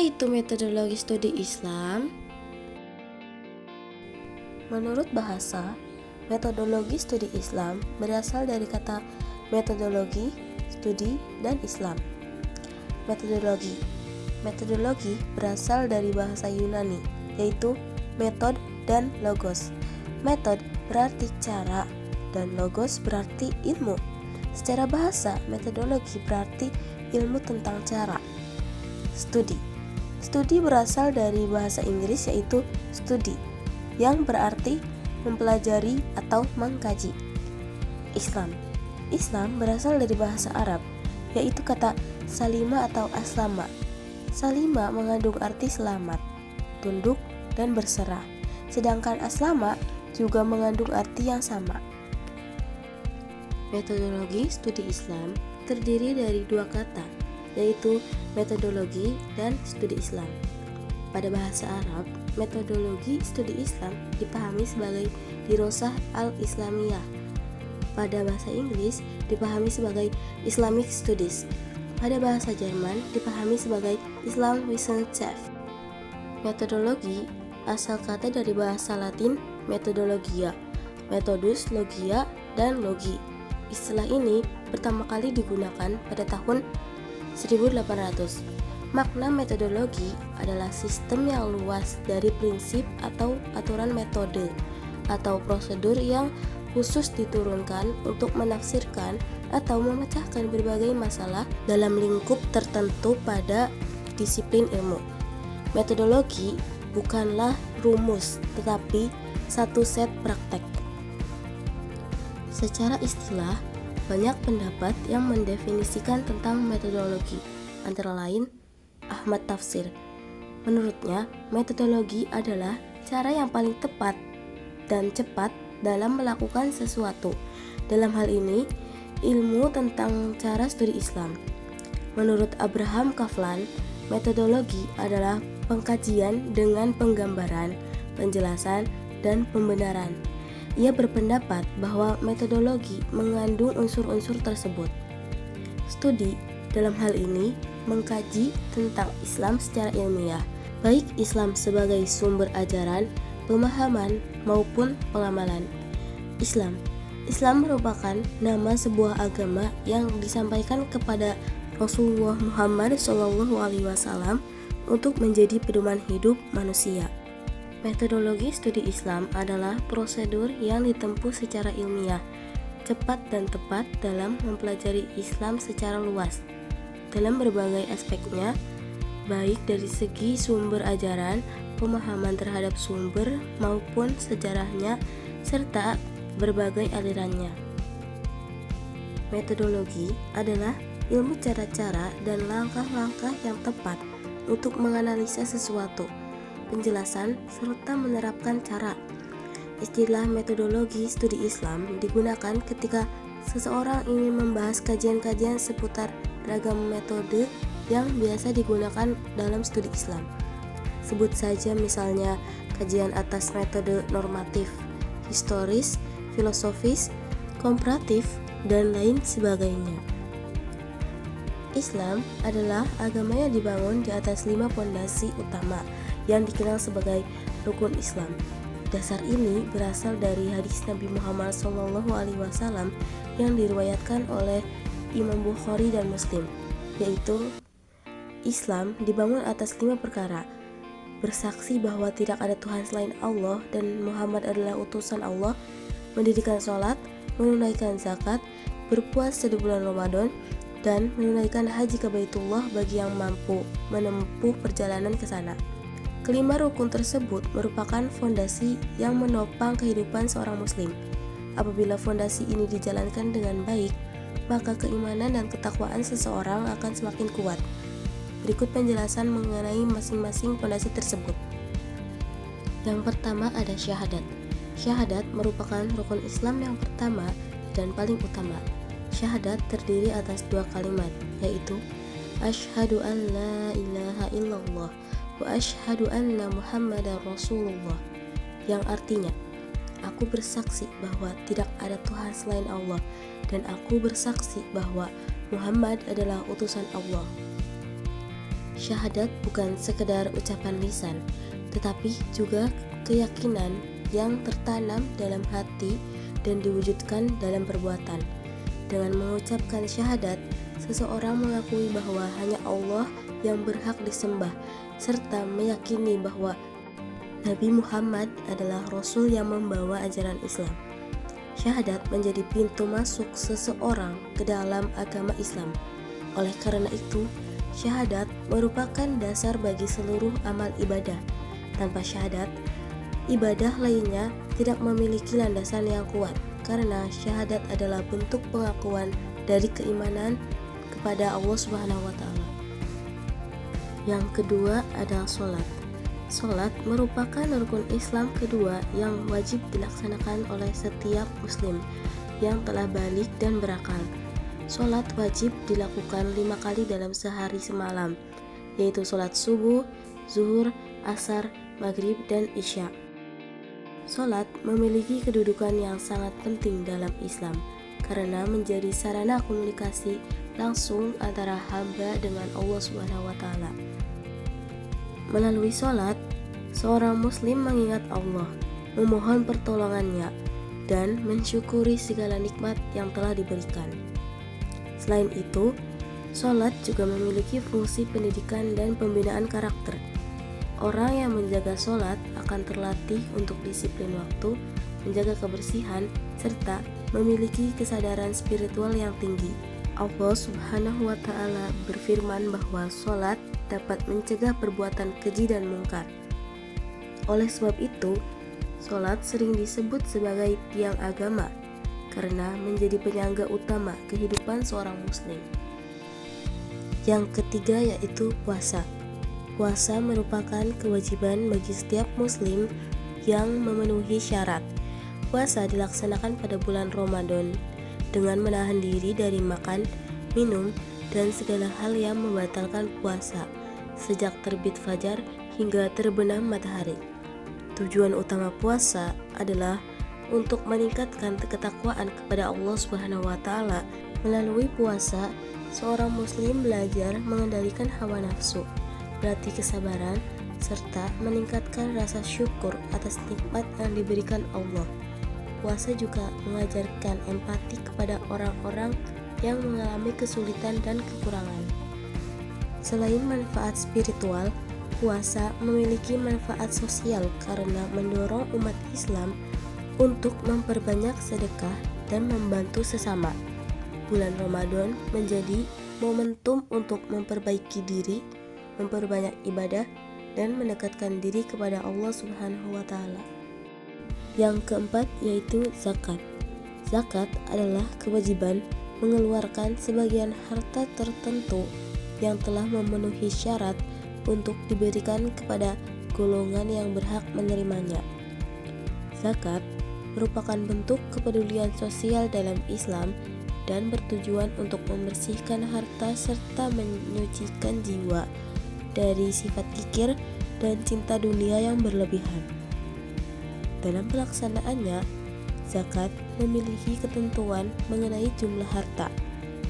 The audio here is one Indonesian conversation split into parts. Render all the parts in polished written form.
Apa itu metodologi studi Islam? Menurut bahasa, metodologi studi Islam berasal dari kata metodologi, studi, dan Islam. Metodologi berasal dari bahasa Yunani, yaitu metode dan logos. Metode berarti cara, dan logos berarti ilmu. Secara bahasa, metodologi berarti ilmu tentang cara. Studi berasal dari bahasa Inggris yaitu study, yang berarti mempelajari atau mengkaji. Islam berasal dari bahasa Arab, yaitu kata salima atau aslama. Salima mengandung arti selamat, tunduk, dan berserah. Sedangkan aslama juga mengandung arti yang sama. Metodologi studi Islam terdiri dari dua kata, yaitu metodologi dan studi Islam. Pada bahasa Arab, metodologi studi Islam dipahami sebagai dirosah al-Islamiyah. Pada bahasa Inggris dipahami sebagai Islamic Studies. Pada bahasa Jerman dipahami sebagai Islam Wissenschaft. Metodologi asal kata dari bahasa Latin metodologia, metodus, logia, dan logi. Istilah ini pertama kali digunakan pada tahun 1800. Makna metodologi adalah sistem yang luas dari prinsip atau aturan metode atau prosedur yang khusus diturunkan untuk menafsirkan atau memecahkan berbagai masalah dalam lingkup tertentu pada disiplin ilmu. Metodologi bukanlah rumus, tetapi satu set praktek. Secara istilah, banyak pendapat yang mendefinisikan tentang metodologi, antara lain Ahmad Tafsir. Menurutnya, metodologi adalah cara yang paling tepat dan cepat dalam melakukan sesuatu. Dalam hal ini, ilmu tentang cara studi Islam. Menurut Abraham Kaplan, metodologi adalah pengkajian dengan penggambaran, penjelasan, dan pembenaran. Ia berpendapat bahwa metodologi mengandung unsur-unsur tersebut. Studi dalam hal ini mengkaji tentang Islam secara ilmiah, baik Islam sebagai sumber ajaran, pemahaman, maupun pengamalan. Islam merupakan nama sebuah agama yang disampaikan kepada Rasulullah Muhammad SAW untuk menjadi pedoman hidup manusia. Metodologi studi Islam adalah prosedur yang ditempuh secara ilmiah, cepat dan tepat dalam mempelajari Islam secara luas, dalam berbagai aspeknya, baik dari segi sumber ajaran, pemahaman terhadap sumber maupun sejarahnya, serta berbagai alirannya. Metodologi adalah ilmu cara-cara dan langkah-langkah yang tepat untuk menganalisa sesuatu, penjelasan, serta menerapkan cara. Istilah metodologi studi Islam digunakan ketika seseorang ingin membahas kajian-kajian seputar ragam metode yang biasa digunakan dalam studi Islam. Sebut saja misalnya kajian atas metode normatif, historis, filosofis, komparatif, dan lain sebagainya. Islam adalah agama yang dibangun di atas 5 fondasi utama yang dikenal sebagai rukun Islam. Dasar ini berasal dari hadis Nabi Muhammad SAW yang diriwayatkan oleh Imam Bukhari dan Muslim, yaitu Islam dibangun atas 5 perkara: bersaksi bahwa tidak ada Tuhan selain Allah dan Muhammad adalah utusan Allah, mendirikan sholat, menunaikan zakat, berpuasa di bulan Ramadan, dan menunaikan haji ke Baitullah bagi yang mampu menempuh perjalanan ke sana. Kelima rukun tersebut merupakan fondasi yang menopang kehidupan seorang muslim. Apabila fondasi ini dijalankan dengan baik, maka keimanan dan ketakwaan seseorang akan semakin kuat. Berikut penjelasan mengenai masing-masing fondasi tersebut. Yang pertama ada syahadat. Syahadat merupakan rukun Islam yang pertama dan paling utama. Syahadat terdiri atas 2 kalimat, yaitu Asyhadu an la ilaha illallah wa asyhadu anna Muhammadar Rasulullah, yang artinya aku bersaksi bahwa tidak ada Tuhan selain Allah dan aku bersaksi bahwa Muhammad adalah utusan Allah. Syahadat bukan sekedar ucapan lisan, tetapi juga keyakinan yang tertanam dalam hati dan diwujudkan dalam perbuatan. Dengan mengucapkan syahadat, seseorang mengakui bahwa hanya Allah yang berhak disembah, serta meyakini bahwa Nabi Muhammad adalah Rasul yang membawa ajaran Islam. Syahadat menjadi pintu masuk seseorang ke dalam agama Islam. Oleh karena itu, syahadat merupakan dasar bagi seluruh amal ibadah. Tanpa syahadat, ibadah lainnya tidak memiliki landasan yang kuat, karena syahadat adalah bentuk pengakuan dari keimanan kepada Allah Subhanahu wa Ta'ala. Yang kedua adalah sholat. Sholat merupakan rukun Islam kedua yang wajib dilaksanakan oleh setiap muslim yang telah balik dan berakal. Sholat wajib dilakukan 5 kali dalam sehari semalam, yaitu sholat subuh, zuhur, asar, maghrib, dan isya. Sholat memiliki kedudukan yang sangat penting dalam Islam karena menjadi sarana komunikasi langsung antara hamba dengan Allah Subhanahu wa Ta'ala. Melalui sholat, seorang muslim mengingat Allah, memohon pertolongannya, dan mensyukuri segala nikmat yang telah diberikan. Selain itu, sholat juga memiliki fungsi pendidikan dan pembinaan karakter. Orang yang menjaga sholat akan terlatih untuk disiplin waktu, menjaga kebersihan, serta memiliki kesadaran spiritual yang tinggi. Allah Subhanahu wa Ta'ala berfirman bahwa sholat dapat mencegah perbuatan keji dan mungkar. Oleh sebab itu, sholat sering disebut sebagai tiang agama karena menjadi penyangga utama kehidupan seorang muslim. Yang ketiga yaitu puasa. Puasa merupakan kewajiban bagi setiap muslim yang memenuhi syarat. Puasa dilaksanakan pada bulan Ramadan dengan menahan diri dari makan, minum, dan segala hal yang membatalkan puasa sejak terbit fajar hingga terbenam matahari. Tujuan utama puasa adalah untuk meningkatkan ketakwaan kepada Allah Subhanahu wa Ta'ala. Melalui puasa, seorang muslim belajar mengendalikan hawa nafsu, berarti kesabaran, serta meningkatkan rasa syukur atas nikmat yang diberikan Allah. Puasa juga mengajarkan empati kepada orang-orang yang mengalami kesulitan dan kekurangan. Selain manfaat spiritual, puasa memiliki manfaat sosial karena mendorong umat Islam untuk memperbanyak sedekah dan membantu sesama. Bulan Ramadan menjadi momentum untuk memperbaiki diri, memperbanyak ibadah, dan mendekatkan diri kepada Allah Subhanahu wa Ta'ala. Yang keempat yaitu zakat. Zakat adalah kewajiban mengeluarkan sebagian harta tertentu yang telah memenuhi syarat untuk diberikan kepada golongan yang berhak menerimanya. Zakat merupakan bentuk kepedulian sosial dalam Islam dan bertujuan untuk membersihkan harta serta menyucikan jiwa dari sifat kikir dan cinta dunia yang berlebihan. Dalam pelaksanaannya, zakat memiliki ketentuan mengenai jumlah harta,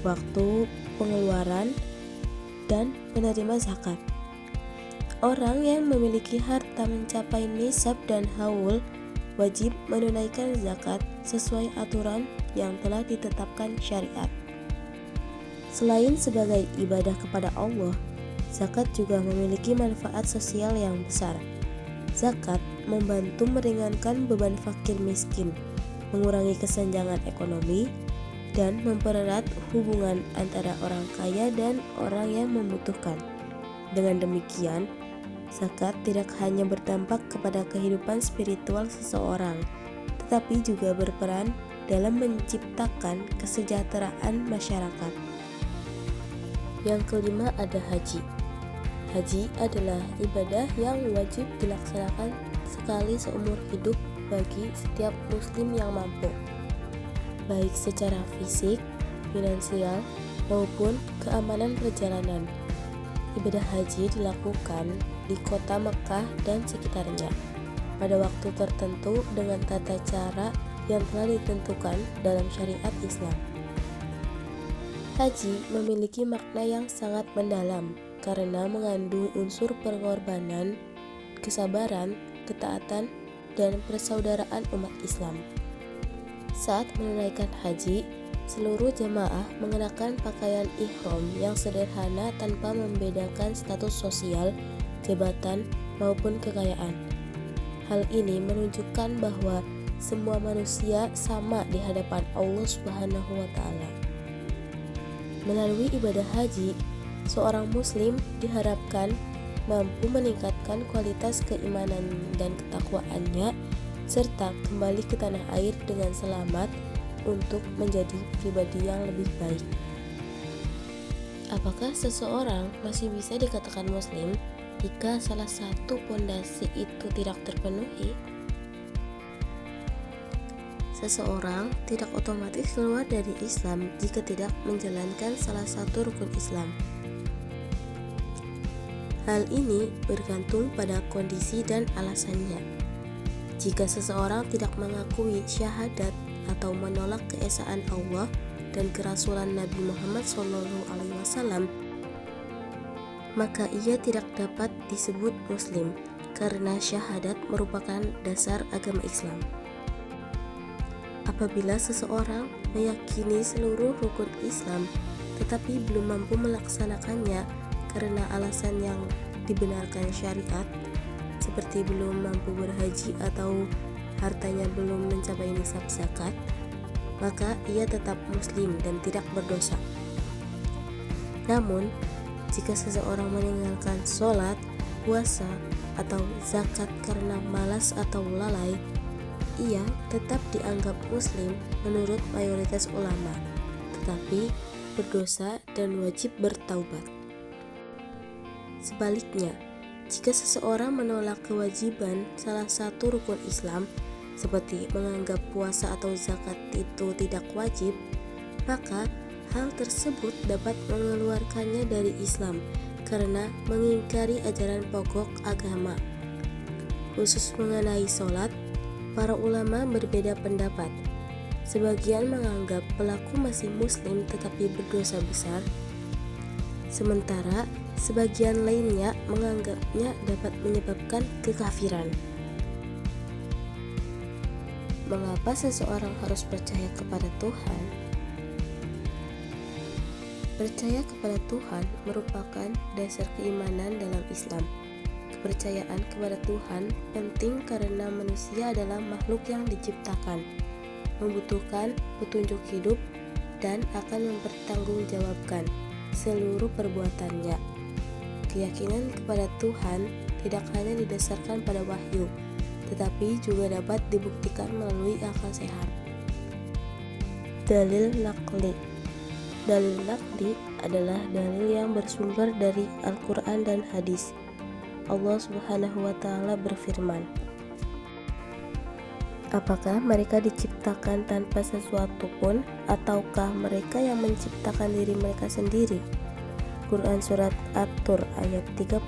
waktu pengeluaran, dan penerima zakat. Orang yang memiliki harta mencapai nisab dan haul wajib menunaikan zakat sesuai aturan yang telah ditetapkan syariat. Selain sebagai ibadah kepada Allah, zakat juga memiliki manfaat sosial yang besar. Zakat membantu meringankan beban fakir miskin, mengurangi kesenjangan ekonomi, dan mempererat hubungan antara orang kaya dan orang yang membutuhkan. Dengan demikian, zakat tidak hanya berdampak kepada kehidupan spiritual seseorang, tetapi juga berperan dalam menciptakan kesejahteraan masyarakat. Yang kelima ada haji. Haji adalah ibadah yang wajib dilaksanakan sekali seumur hidup bagi setiap muslim yang mampu, baik secara fisik, finansial, maupun keamanan perjalanan. Ibadah haji dilakukan di kota Mekah dan sekitarnya pada waktu tertentu dengan tata cara yang telah ditentukan dalam syariat Islam. Haji memiliki makna yang sangat mendalam karena mengandung unsur pengorbanan, kesabaran, ketaatan, dan persaudaraan umat Islam. Saat menunaikan haji, seluruh jamaah mengenakan pakaian ihram yang sederhana tanpa membedakan status sosial, jabatan, maupun kekayaan. Hal ini menunjukkan bahwa semua manusia sama di hadapan Allah Subhanahu wa Ta'ala. Melalui ibadah haji, seorang muslim diharapkan mampu meningkatkan kualitas keimanan dan ketakwaannya serta kembali ke tanah air dengan selamat untuk menjadi pribadi yang lebih baik. Apakah seseorang masih bisa dikatakan muslim jika salah satu pondasi itu tidak terpenuhi? Seseorang tidak otomatis keluar dari Islam jika tidak menjalankan salah satu rukun Islam. Hal ini bergantung pada kondisi dan alasannya. Jika seseorang tidak mengakui syahadat atau menolak keesaan Allah dan kerasulan Nabi Muhammad SAW, maka ia tidak dapat disebut muslim karena syahadat merupakan dasar agama Islam. Apabila seseorang meyakini seluruh rukun Islam tetapi belum mampu melaksanakannya karena alasan yang dibenarkan syariat, seperti belum mampu berhaji atau hartanya belum mencapai nisab zakat, maka ia tetap muslim dan tidak berdosa. Namun, jika seseorang meninggalkan sholat, puasa, atau zakat karena malas atau lalai, ia tetap dianggap muslim menurut mayoritas ulama, tetapi berdosa dan wajib bertaubat. Sebaliknya, jika seseorang menolak kewajiban salah satu rukun Islam, seperti menganggap puasa atau zakat itu tidak wajib, maka hal tersebut dapat mengeluarkannya dari Islam karena mengingkari ajaran pokok agama. Khusus mengenai sholat, para ulama berbeda pendapat. Sebagian menganggap pelaku masih muslim tetapi berdosa besar, sementara sebagian lainnya menganggapnya dapat menyebabkan kekafiran. Mengapa seseorang harus percaya kepada Tuhan? Percaya kepada Tuhan merupakan dasar keimanan dalam Islam. Kepercayaan kepada Tuhan penting karena manusia adalah makhluk yang diciptakan, membutuhkan petunjuk hidup, dan akan mempertanggungjawabkan seluruh perbuatannya. Keyakinan kepada Tuhan tidak hanya didasarkan pada wahyu, tetapi juga dapat dibuktikan melalui akal sehat. Dalil naqli. Dalil naqli adalah dalil yang bersumber dari Al-Quran dan hadis. Allah Subhanahu wa Ta'ala berfirman, apakah mereka diciptakan tanpa sesuatu pun, ataukah mereka yang menciptakan diri mereka sendiri? Quran Surat At-Tur ayat 35.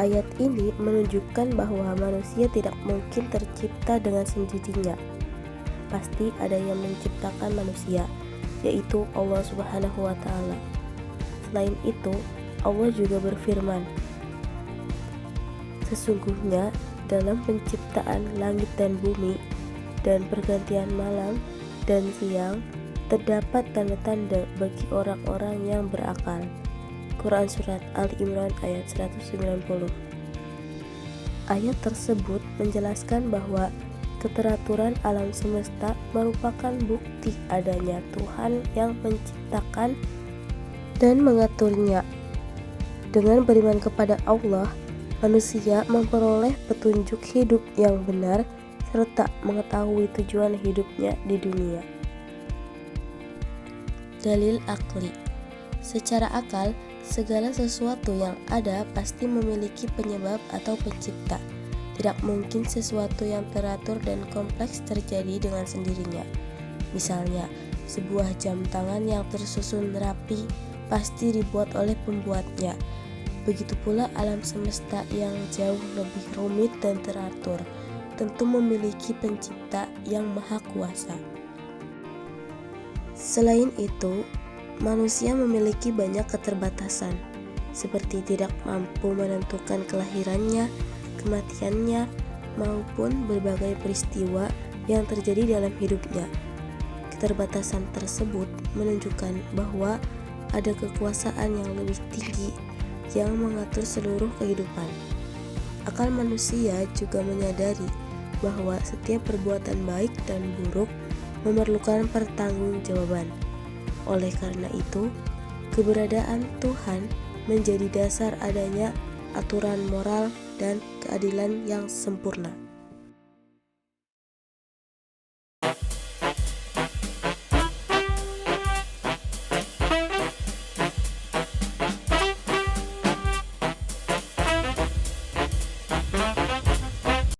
Ayat ini menunjukkan bahwa manusia tidak mungkin tercipta dengan sendirinya. Pasti ada yang menciptakan manusia, yaitu Allah Subhanahu wa Ta'ala. Selain itu, Allah juga berfirman, sesungguhnya dalam penciptaan langit dan bumi dan pergantian malam dan siang terdapat tanda-tanda bagi orang-orang yang berakal. Quran Surat Ali Imran ayat 190. Ayat tersebut menjelaskan bahwa keteraturan alam semesta merupakan bukti adanya Tuhan yang menciptakan dan mengaturnya. Dengan beriman kepada Allah, manusia memperoleh petunjuk hidup yang benar serta mengetahui tujuan hidupnya di dunia. Dalil akli. Secara akal, segala sesuatu yang ada pasti memiliki penyebab atau pencipta. Tidak mungkin sesuatu yang teratur dan kompleks terjadi dengan sendirinya. Misalnya, sebuah jam tangan yang tersusun rapi pasti dibuat oleh pembuatnya. Begitu pula alam semesta yang jauh lebih rumit dan teratur tentu memiliki pencipta yang maha kuasa. Selain itu, Manusia memiliki banyak keterbatasan, seperti tidak mampu menentukan kelahirannya, kematiannya, maupun berbagai peristiwa yang terjadi dalam hidupnya. Keterbatasan tersebut menunjukkan bahwa ada kekuasaan yang lebih tinggi yang mengatur seluruh kehidupan. Akal manusia juga menyadari bahwa setiap perbuatan baik dan buruk memerlukan pertanggungjawaban. Oleh karena itu, keberadaan Tuhan menjadi dasar adanya aturan moral dan keadilan yang sempurna.